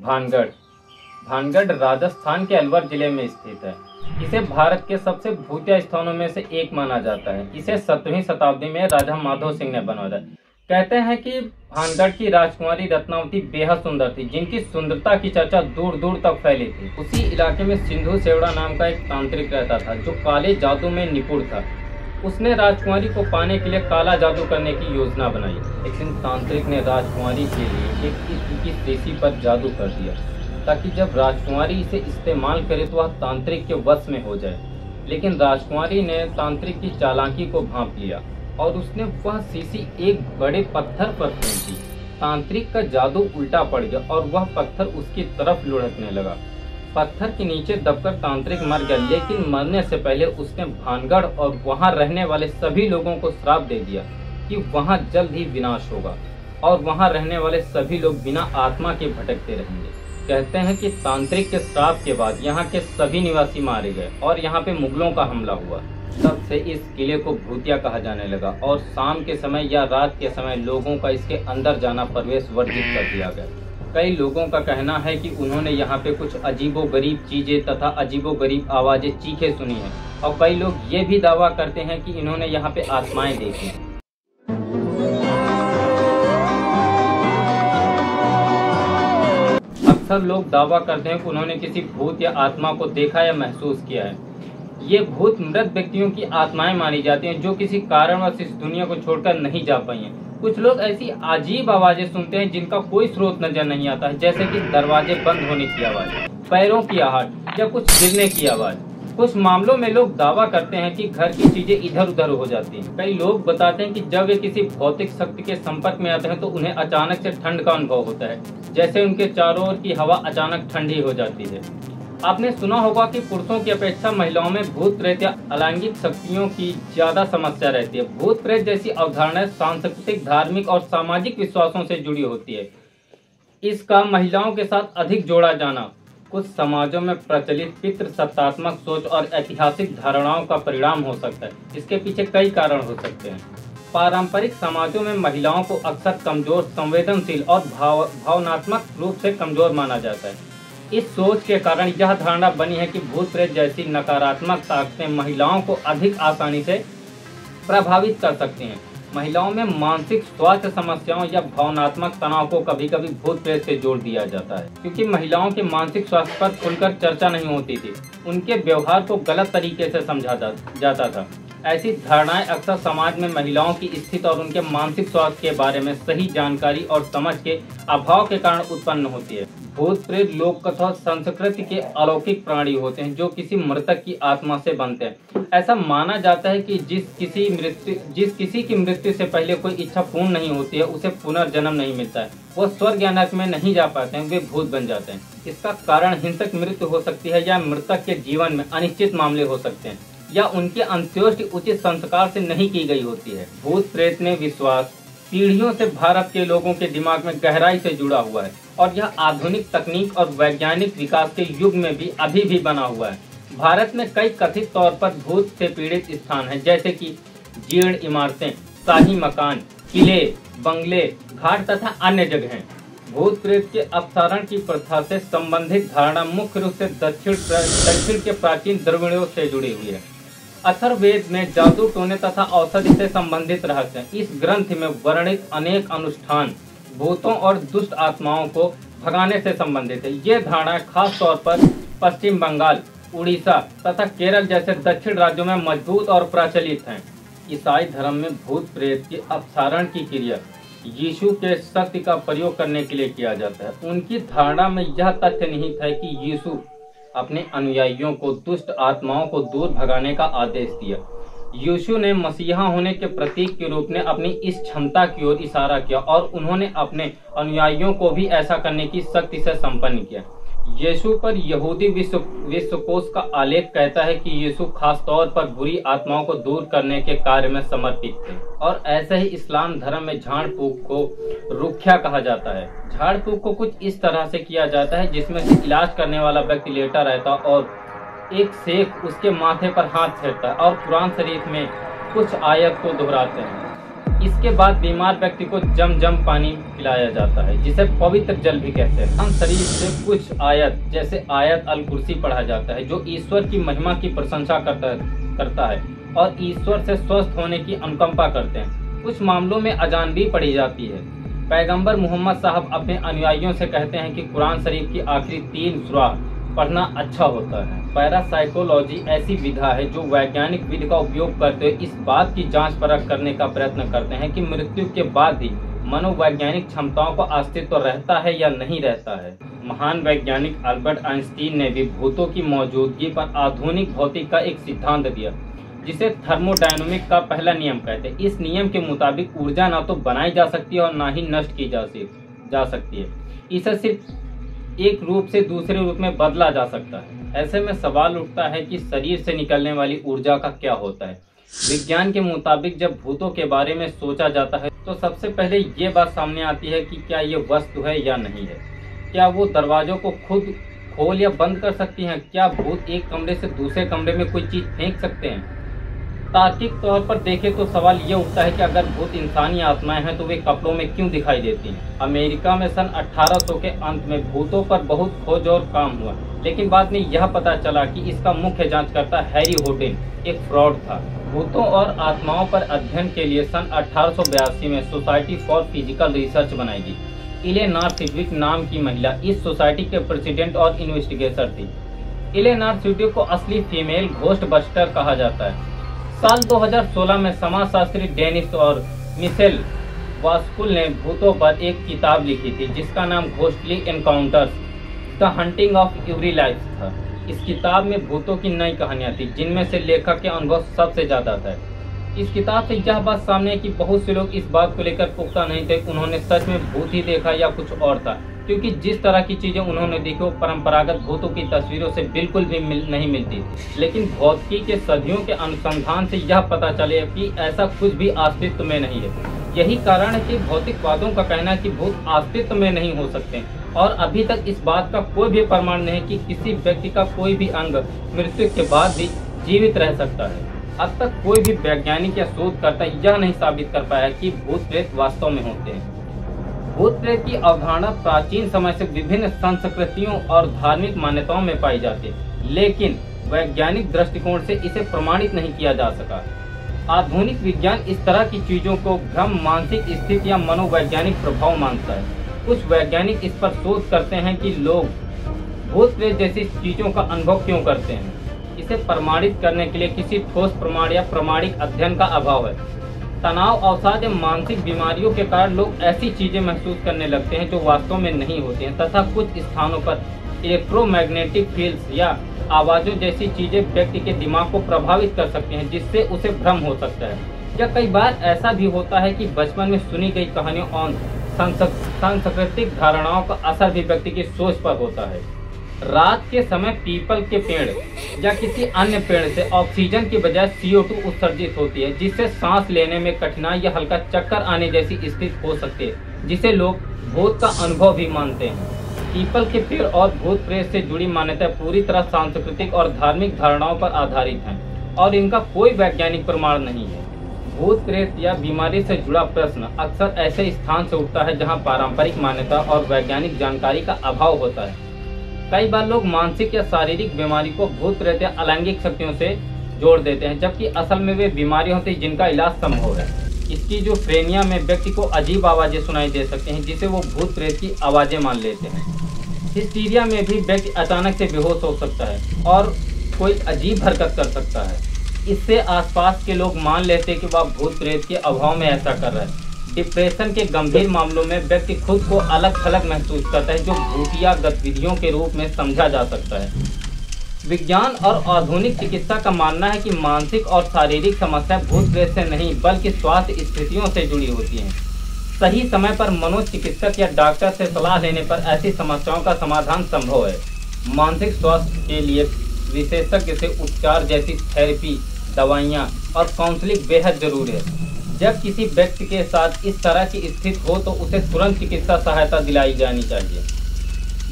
भानगढ़ भानगढ़ राजस्थान के अलवर जिले में स्थित है। इसे भारत के सबसे भूतिया स्थानों में से एक माना जाता है। इसे 7वीं शताब्दी में राजा माधो सिंह ने बनवाया। कहते हैं कि भानगढ़ की राजकुमारी रत्नावती बेहद सुंदर थी, जिनकी सुंदरता की चर्चा दूर दूर तक फैली थी। उसी इलाके में सिंधु सेवड़ा नाम का एक तांत्रिक रहता था, जो काले जादू में निपुण था। उसने राजकुमारी को पाने के लिए काला जादू करने की योजना बनाई, लेकिन तांत्रिक ने राजकुमारी के लिए एक इत्र की शीशी पर जादू कर दिया, ताकि जब राजकुमारी इसे इस्तेमाल करे तो वह तांत्रिक के वश में हो जाए। लेकिन राजकुमारी ने तांत्रिक की चालाकी को भांप लिया और उसने वह शीशी एक बड़े पत्थर पर फेंक दी। तांत्रिक का जादू उल्टा पड़ गया और वह पत्थर उसकी तरफ लुढ़कने लगा। पत्थर के नीचे दबकर तांत्रिक मर गया, लेकिन मरने से पहले उसने भानगढ़ और वहां रहने वाले सभी लोगों को श्राप दे दिया कि वहां जल्द ही विनाश होगा और वहां रहने वाले सभी लोग बिना आत्मा के भटकते रहेंगे। कहते हैं कि तांत्रिक के श्राप के बाद यहाँ के सभी निवासी मारे गए और यहाँ पे मुगलों का हमला हुआ। तब से इस किले को भूतिया कहा जाने लगा और शाम के समय या रात के समय लोगों का इसके अंदर जाना प्रवेश वर्जित कर दिया गया। कई लोगों का कहना है कि उन्होंने यहाँ पे कुछ अजीबोगरीब चीजें तथा अजीबोगरीब आवाजें चीखें सुनी हैं, और कई लोग ये भी दावा करते हैं कि इन्होंने यहाँ पे आत्माएं देखी हैं। अक्सर लोग दावा करते हैं कि उन्होंने किसी भूत या आत्मा को देखा या महसूस किया है। ये भूत मृत व्यक्तियों की आत्माएं मानी जाती हैं, जो किसी कारणवश इस दुनिया को छोड़कर नहीं जा पाई हैं। कुछ लोग ऐसी अजीब आवाजें सुनते हैं जिनका कोई स्रोत नजर नहीं आता है, जैसे कि दरवाजे बंद होने की आवाज, पैरों की आहट या कुछ गिरने की आवाज। कुछ मामलों में लोग दावा करते हैं कि घर की चीजें इधर उधर हो जाती हैं। कई लोग बताते हैं कि जब वे किसी भौतिक शक्ति के संपर्क में आते हैं तो उन्हें अचानक से ठंड का अनुभव होता है, जैसे उनके चारों ओर की हवा अचानक ठंडी हो जाती है। आपने सुना होगा कि पुरुषों की अपेक्षा महिलाओं में भूत प्रेत या अलैंगिक शक्तियों की ज्यादा समस्या रहती है। भूत प्रेत जैसी अवधारणा सांस्कृतिक, धार्मिक और सामाजिक विश्वासों से जुड़ी होती है। इसका महिलाओं के साथ अधिक जोड़ा जाना कुछ समाजों में प्रचलित पितृ सत्तात्मक सोच और ऐतिहासिक धारणाओं का परिणाम हो सकता है। इसके पीछे कई कारण हो सकते हैं। पारंपरिक समाजों में महिलाओं को अक्सर कमजोर, संवेदनशील और भावनात्मक रूप से कमजोर माना जाता है। इस सोच के कारण यह धारणा बनी है कि भूत प्रेत जैसी नकारात्मक ताकतें महिलाओं को अधिक आसानी से प्रभावित कर सकती हैं। महिलाओं में मानसिक स्वास्थ्य समस्याओं या भावनात्मक तनाव को कभी कभी भूत प्रेत से जोड़ दिया जाता है, क्योंकि महिलाओं के मानसिक स्वास्थ्य पर खुलकर चर्चा नहीं होती थी। उनके व्यवहार को गलत तरीके से समझा जाता था। ऐसी धारणाएं अक्सर समाज में महिलाओं की स्थिति और उनके मानसिक स्वास्थ्य के बारे में सही जानकारी और समझ के अभाव के कारण उत्पन्न होती है। भूत प्रेत लोक कथा संस्कृति के अलौकिक प्राणी होते हैं, जो किसी मृतक की आत्मा से बनते हैं। ऐसा माना जाता है कि जिस किसी की मृत्यु से पहले कोई इच्छा पूर्ण नहीं होती है, उसे पुनर्जन्म नहीं मिलता है। वो स्वर्ग या नरक में नहीं जा पाते हैं, वे भूत बन जाते हैं। इसका कारण हिंसक मृत्यु हो सकती है, या मृतक के जीवन में अनिश्चित मामले हो सकते हैं, या उनकी अंत्येष्टि उचित संस्कार से नहीं की गई होती है। भूत प्रेत में विश्वास पीढ़ियों से भारत के लोगों के दिमाग में गहराई से जुड़ा हुआ है, और यह आधुनिक तकनीक और वैज्ञानिक विकास के युग में भी अभी भी बना हुआ है। भारत में कई कथित तौर पर भूत से पीड़ित स्थान हैं, जैसे कि जीर्ण इमारतें, शाही मकान, किले, बंगले, घाट तथा अन्य जगहें। भूत प्रेत के अपसारण की प्रथा से संबंधित धारणा मुख्य रूप से दक्षिण के प्राचीन द्रविड़ों से जुड़ी हुई है। अथर्ववेद में जादू टोने तथा औषधि से संबंधित रहस्य हैं। इस ग्रंथ में वर्णित अनेक अनुष्ठान भूतों और दुष्ट आत्माओं को भगाने से संबंधित है। ये धारणाएं खास तौर पर पश्चिम बंगाल, उड़ीसा तथा केरल जैसे दक्षिण राज्यों में मजबूत और प्रचलित हैं। ईसाई धर्म में भूत प्रेत के अपसारण की क्रिया यीशु के शक्ति का प्रयोग करने के लिए किया जाता है। उनकी धारणा में यह तथ्य निहित है कि यीशु अपने अनुयायियों को दुष्ट आत्माओं को दूर भगाने का आदेश दिया। यीशु ने मसीहा होने के प्रतीक के रूप में अपनी इस क्षमता की ओर इशारा किया, और उन्होंने अपने अनुयायियों को भी ऐसा करने की शक्ति से संपन्न किया। यीशु पर यहूदी विश्वकोश का आलेख कहता है कि यीशु खास तौर पर बुरी आत्माओं को दूर करने के कार्य में समर्पित थे। और ऐसे ही इस्लाम धर्म में झाड़ फूक को रुख्या कहा जाता है। झाड़ फूक को कुछ इस तरह से किया जाता है जिसमें से इलाज करने वाला व्यक्ति लेटा रहता और एक शेख उसके माथे पर हाथ फेरता है और कुरान शरीफ में कुछ आयत को दोहराते हैं। इसके बाद बीमार व्यक्ति को जम पानी पिलाया जाता है, जिसे पवित्र जल भी कहते हैं। हम शरीर से कुछ आयत जैसे आयत अल कुर्सी पढ़ा जाता है, जो ईश्वर की महिमा की प्रशंसा करता है और ईश्वर से स्वस्थ होने की अनुकंपा करते हैं। कुछ मामलों में अजान भी पढ़ी जाती है। पैगंबर मोहम्मद साहब अपने अनुयायियों से कहते हैं कि कुरान शरीफ की आखिरी 3 सूरा पढ़ना अच्छा होता है। पैरासाइकोलॉजी ऐसी विधा है जो वैज्ञानिक विधि का उपयोग करते हुए इस बात की जांच परख करने का प्रयत्न करते हैं कि मृत्यु के बाद भी मनोवैज्ञानिक क्षमताओं का अस्तित्व रहता है या नहीं रहता है। महान वैज्ञानिक अल्बर्ट आइंस्टीन ने भी भूतों की मौजूदगी पर आधुनिक भौतिक का एक सिद्धांत दिया, जिसे थर्मोडायनामिक का पहला नियम कहते हैं। इस नियम के मुताबिक ऊर्जा न तो बनाई जा सकती है और न ही नष्ट की जा सकती है। इसे सिर्फ एक रूप से दूसरे रूप में बदला जा सकता है। ऐसे में सवाल उठता है कि शरीर से निकलने वाली ऊर्जा का क्या होता है। विज्ञान के मुताबिक जब भूतों के बारे में सोचा जाता है तो सबसे पहले ये बात सामने आती है कि क्या ये वस्तु है या नहीं है। क्या वो दरवाजों को खुद खोल या बंद कर सकती हैं? क्या भूत एक कमरे से दूसरे कमरे में कोई चीज फेंक सकते हैं? तार्किक तौर पर देखें तो सवाल ये उठता है कि अगर भूत इंसानी आत्माएं हैं तो वे कपड़ों में क्यों दिखाई देती हैं। अमेरिका में सन 1800 के अंत में भूतों पर बहुत खोज और काम हुआ, लेकिन बाद में यह पता चला कि इसका मुख्य जांचकर्ता हैरी होडेन एक फ्रॉड था। भूतों और आत्माओं पर अध्ययन के लिए सन 1882 में सोसाइटी फॉर फिजिकल रिसर्च बनाई गई। इलेनॉर सिडविक नाम की महिला इस सोसाइटी के प्रेसिडेंट और इन्वेस्टिगेटर थी। इलेनॉर सिडविक को असली फीमेल घोस्ट बस्टर कहा जाता है। साल 2016 में समाजशास्त्री डेनिस और मिशेल वास्कुल ने भूतों पर एक किताब लिखी थी, जिसका नाम ghostly encounters the hunting of every life था। इस किताब में भूतों की नई कहानियां थी, जिनमें से लेखक के अनुभव सबसे ज्यादा था। इस किताब से यह बात सामने है कि बहुत से लोग इस बात को लेकर पुख्ता नहीं थे उन्होंने सच में भूत ही देखा या कुछ और था, क्योंकि जिस तरह की चीजें उन्होंने देखी वो परंपरागत भूतों की तस्वीरों से बिल्कुल भी नहीं मिलती। लेकिन भौतिकी के सदियों के अनुसंधान से यह पता चले कि ऐसा कुछ भी अस्तित्व में नहीं है। यही कारण है कि भौतिकवादियों का कहना है कि भूत अस्तित्व में नहीं हो सकते, और अभी तक इस बात का कोई भी प्रमाण नहीं कि किसी व्यक्ति का कोई भी अंग मृत्यु के बाद भी जीवित रह सकता है। अब तक कोई भी वैज्ञानिक या शोधकर्ता यह नहीं साबित कर पाया कि भूत प्रेत वास्तव में होते हैं। भूत प्रेत की अवधारणा प्राचीन समय से विभिन्न संस्कृतियों और धार्मिक मान्यताओं में पाई जाती है, लेकिन वैज्ञानिक दृष्टिकोण से इसे प्रमाणित नहीं किया जा सका। आधुनिक विज्ञान इस तरह की चीजों को भ्रम, मानसिक स्थिति या मनोवैज्ञानिक प्रभाव मानता है। कुछ वैज्ञानिक इस पर शोध करते हैं कि लोग भूत प्रेत जैसी चीजों का अनुभव क्यों करते हैं। इसे प्रमाणित करने के लिए किसी ठोस प्रमाण या प्रामाणिक अध्ययन का अभाव है। तनाव, अवसाद या मानसिक बीमारियों के कारण लोग ऐसी चीजें महसूस करने लगते हैं जो वास्तव में नहीं होती हैं, तथा कुछ स्थानों पर इलेक्ट्रोमैग्नेटिक फील्ड्स या आवाजों जैसी चीजें व्यक्ति के दिमाग को प्रभावित कर सकती हैं, जिससे उसे भ्रम हो सकता है। या कई बार ऐसा भी होता है कि बचपन में सुनी गई कहानियों और सांस्कृतिक धारणाओं का असर भी व्यक्ति की सोच पर होता है। रात के समय पीपल के पेड़ या किसी अन्य पेड़ से ऑक्सीजन की बजाय CO2 उत्सर्जित होती है, जिससे सांस लेने में कठिनाई या हल्का चक्कर आने जैसी स्थिति हो सकती है, जिसे लोग भूत का अनुभव भी मानते हैं। पीपल के पेड़ और भूत प्रेत से जुड़ी मान्यताएं पूरी तरह सांस्कृतिक और धार्मिक धारणाओं पर आधारित हैं और इनका कोई वैज्ञानिक प्रमाण नहीं है। भूत प्रेत या बीमारी से जुड़ा प्रश्न अक्सर ऐसे स्थान से उठता है जहाँ पारंपरिक मान्यता और वैज्ञानिक जानकारी का अभाव होता है। कई बार लोग मानसिक या शारीरिक बीमारी को भूत प्रेत या अलैंगिक शक्तियों से जोड़ देते हैं, जबकि असल में वे बीमारियां होती हैं जिनका इलाज संभव है। स्किज़ोफ्रेनिया में व्यक्ति को अजीब आवाजें सुनाई दे सकती हैं, जिसे वो भूत प्रेत की आवाजें मान लेते हैं। हिस्टीरिया में भी व्यक्ति अचानक से बेहोश हो सकता है और कोई अजीब हरकत कर सकता है। इससे आसपास के लोग मान लेते हैं कि वह भूत प्रेत के अभाव में ऐसा कर रहा है। डिप्रेशन के गंभीर मामलों में व्यक्ति खुद को अलग थलग महसूस करता है, जो भूतिया गतिविधियों के रूप में समझा जा सकता है। विज्ञान और आधुनिक चिकित्सा का मानना है कि मानसिक और शारीरिक समस्या भूत प्रेत से नहीं बल्कि स्वास्थ्य स्थितियों से जुड़ी होती हैं। सही समय पर मनोचिकित्सक या डॉक्टर से सलाह लेने पर ऐसी समस्याओं का समाधान संभव है। मानसिक स्वास्थ्य के लिए विशेषज्ञ से उपचार जैसी थेरेपी, दवाइयाँ और काउंसलिंग बेहद जरूरी है। जब किसी व्यक्ति के साथ इस तरह की स्थिति हो तो उसे तुरंत चिकित्सा सहायता दिलाई जानी चाहिए।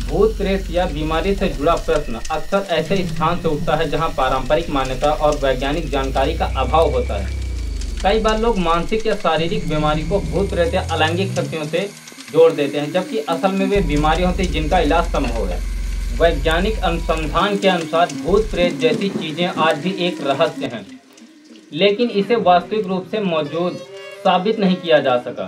भूत प्रेत या बीमारी से जुड़ा प्रश्न अक्सर ऐसे स्थान से उठता है जहां पारंपरिक मान्यता और वैज्ञानिक जानकारी का अभाव होता है। कई बार लोग मानसिक या शारीरिक बीमारी को भूत प्रेत या अलैंगिक शक्तियों से जोड़ देते हैं, जबकि असल में वे बीमारी होती है जिनका इलाज संभव है। वैज्ञानिक अनुसंधान के अनुसार भूत प्रेत जैसी चीजें आज भी एक रहस्य हैं, लेकिन इसे वास्तविक रूप से मौजूद साबित नहीं किया जा सका।